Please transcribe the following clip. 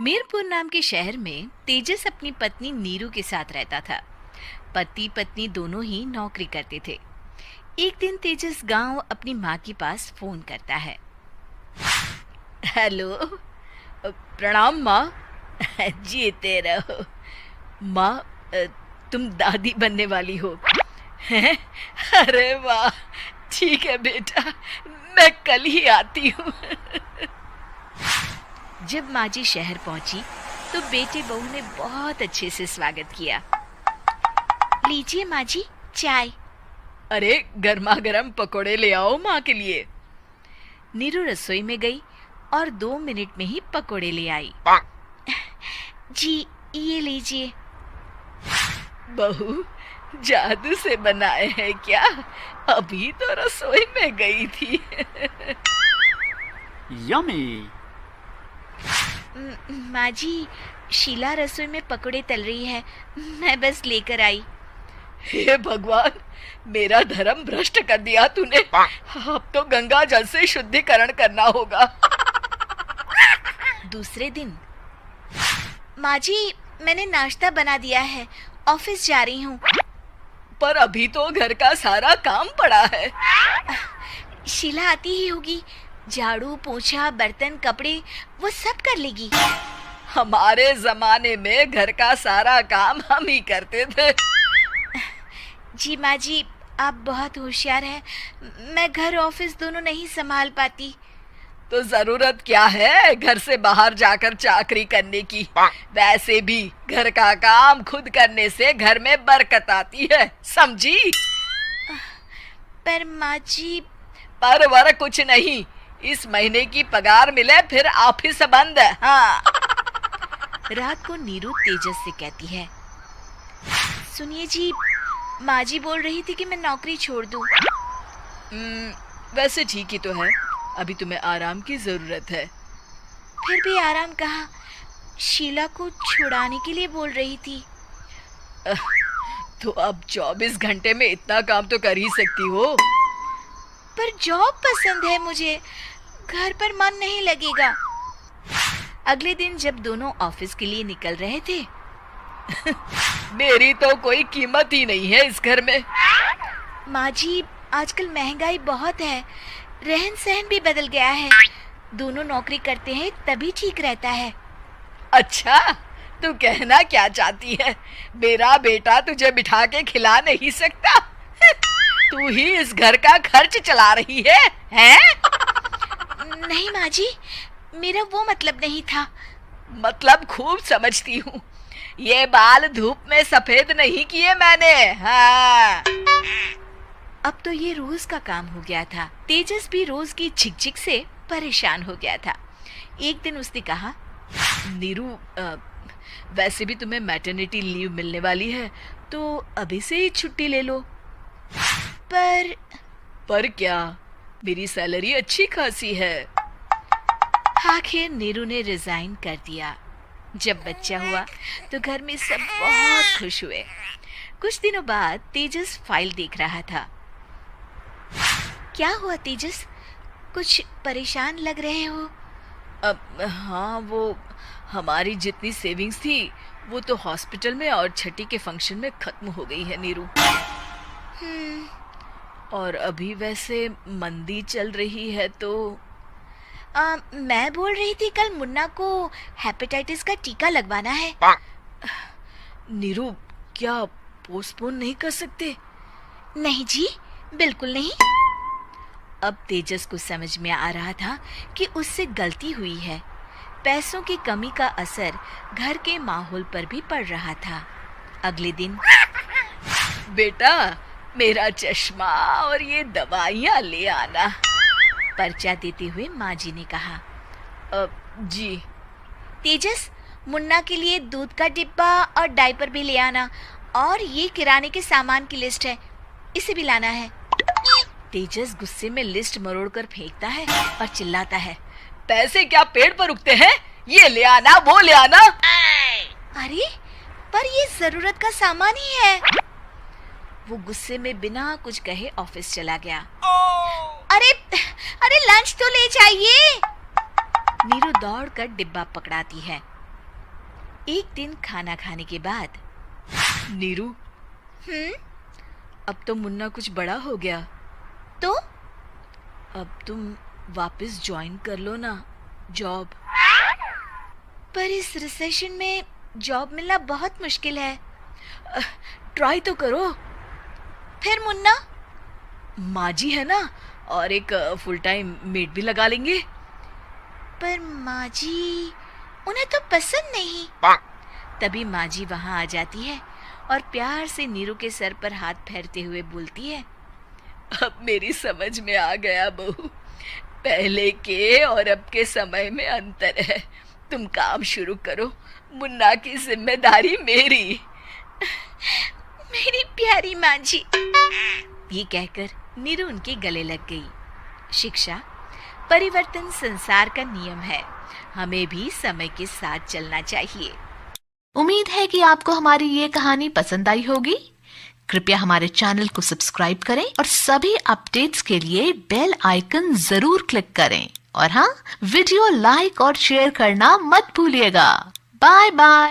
मीरपुर नाम के शहर में तेजस अपनी पत्नी नीरू के साथ रहता था। पति पत्नी दोनों ही नौकरी करते थे। एक दिन तेजस गांव अपनी माँ के पास फोन करता है। हेलो, प्रणाम माँ। जीते रहो माँ, तुम दादी बनने वाली हो हैं? अरे वाह, ठीक है बेटा, मैं कल ही आती हूँ। जब माँ जी शहर पहुंची तो बेटे बहू ने बहुत अच्छे से स्वागत किया। लीजिए माँ जी, चाय। अरे गर्मा गर्म पकोड़े ले आओ माँ के लिए। नीरू रसोई में गई और 2 मिनट में ही पकोड़े ले आई। जी ये लीजिए। बहू जादू से बनाए हैं क्या? अभी तो रसोई में गई थी। यम्मी। माँ जी, शीला रसोई में पकोड़े तल रही है, मैं बस लेकर आई। हे भगवान, मेरा धर्म भ्रष्ट कर दिया तूने। अब तो गंगा जल से शुद्धिकरण करना होगा। दूसरे दिन, माँ जी मैंने नाश्ता बना दिया है, ऑफिस जा रही हूँ। पर अभी तो घर का सारा काम पड़ा है। शीला आती ही होगी, झाड़ू पोछा बर्तन कपड़े वो सब कर लेगी। हमारे जमाने में घर का सारा काम हम ही करते थे। जी माँ जी, आप बहुत होशियार हैं, मैं घर ऑफिस दोनों नहीं संभाल पाती। तो जरूरत क्या है घर से बाहर जाकर चाकरी करने की? वैसे भी घर का काम खुद करने से घर में बरकत आती है, समझी? पर माँ जी। पर वर कुछ नहीं, इस महीने की पगार मिले फिर ऑफिस बंद। हाँ। रात को नीरू तेजस से कहती है, सुनिए जी, माँ जी बोल रही थी कि मैं नौकरी छोड़ दूं। वैसे ठीक ही तो है, अभी तुम्हें आराम की जरूरत है। फिर भी आराम कहाँ, शीला को छुड़ाने के लिए बोल रही थी। तो अब 24 घंटे में इतना काम तो कर ही सकती हो। पर जॉब पसंद है मुझे, घर पर मन नहीं लगेगा। अगले दिन जब दोनों ऑफिस के लिए निकल रहे थे, मेरी तो कोई कीमत ही नहीं है इस घर में। माँ जी, आजकल महंगाई बहुत है, रहन सहन भी बदल गया है, दोनों नौकरी करते हैं तभी ठीक रहता है। अच्छा, तू कहना क्या चाहती है? मेरा बेटा तुझे बिठा के खिला नहीं सकता? तू ही इस घर का खर्च चला रही है, हैं? नहीं माँ जी, मेरा वो मतलब नहीं था। मतलब खूब समझती हूँ, ये बाल धूप में सफेद नहीं किए मैंने। हाँ। अब तो ये रोज का काम हो गया था। तेजस भी रोज की झिकझिक से परेशान हो गया था। एक दिन उसने कहा, नीरू, वैसे भी तुम्हें मैटरनिटी लीव मिलने वाली है, तो अभी से ही छुट्टी ले लो। पर क्या, मेरी सैलरी अच्छी खासी है। आखिर नीरू ने रिजाइन कर दिया। जब बच्चा हुआ तो घर में सब बहुत खुश हुए। कुछ दिनों बाद तेजस फाइल देख रहा था। क्या हुआ तेजस, कुछ परेशान लग रहे हो? हाँ, वो हमारी जितनी सेविंग्स थी वो तो हॉस्पिटल में और छठी के फंक्शन में खत्म हो गई है नीरू। और अभी वैसे मंदी चल रही है तो मैं बोल रही थी कल मुन्ना को हेपेटाइटिस का टीका लगवाना है। नीरू, क्या पोस्टपोन नहीं कर सकते? नहीं जी, बिल्कुल नहीं। अब तेजस को समझ में आ रहा था कि उससे गलती हुई है। पैसों की कमी का असर घर के माहौल पर भी पड़ रहा था। अगले दिन, बेटा मेरा चश्मा और ये दवाइयाँ ले आना, पर्चा देते हुए माँ जी ने कहा। जी। तेजस, मुन्ना के लिए दूध का डिब्बा और डायपर भी ले आना, और ये किराने के सामान की लिस्ट है, इसे भी लाना है। तेजस गुस्से में लिस्ट मरोड़कर फेंकता है और चिल्लाता है, पैसे क्या पेड़ पर उगते हैं? ये ले आना, वो ले आना। अरे पर ये जरूरत का सामान ही है। वो गुस्से में बिना कुछ कहे ऑफिस चला गया। अरे लंच तो ले जाइए। नीरू दौड़कर डिब्बा पकड़ाती है। एक दिन खाना खाने के बाद, नीरू, अब तो मुन्ना कुछ बड़ा हो गया, तो अब तुम वापस ज्वाइन कर लो ना जॉब। पर इस रिसेशन में जॉब मिलना बहुत मुश्किल है। ट्राई तो करो। फिर मुन्ना, माँ जी है ना, और एक फुल टाइम मेड भी लगा लेंगे। पर माँ जी, उन्हें तो पसंद नहीं। तभी माँ जी वहाँ आ जाती है और प्यार से नीरू के सर पर हाथ फेरते हुए बोलती है, अब मेरी समझ में आ गया बहू, पहले के और अब के समय में अंतर है। तुम काम शुरू करो, मुन्ना की जिम्मेदारी मेरी। मेरी प्यारी माँ जी, ये कहकर नीरू उनके गले लग गई। शिक्षा, परिवर्तन संसार का नियम है, हमें भी समय के साथ चलना चाहिए। उम्मीद है कि आपको हमारी ये कहानी पसंद आई होगी। कृपया हमारे चैनल को सब्सक्राइब करें और सभी अपडेट्स के लिए बेल आइकन जरूर क्लिक करें। और हाँ, वीडियो लाइक और शेयर करना मत भूलिएगा। Bye bye.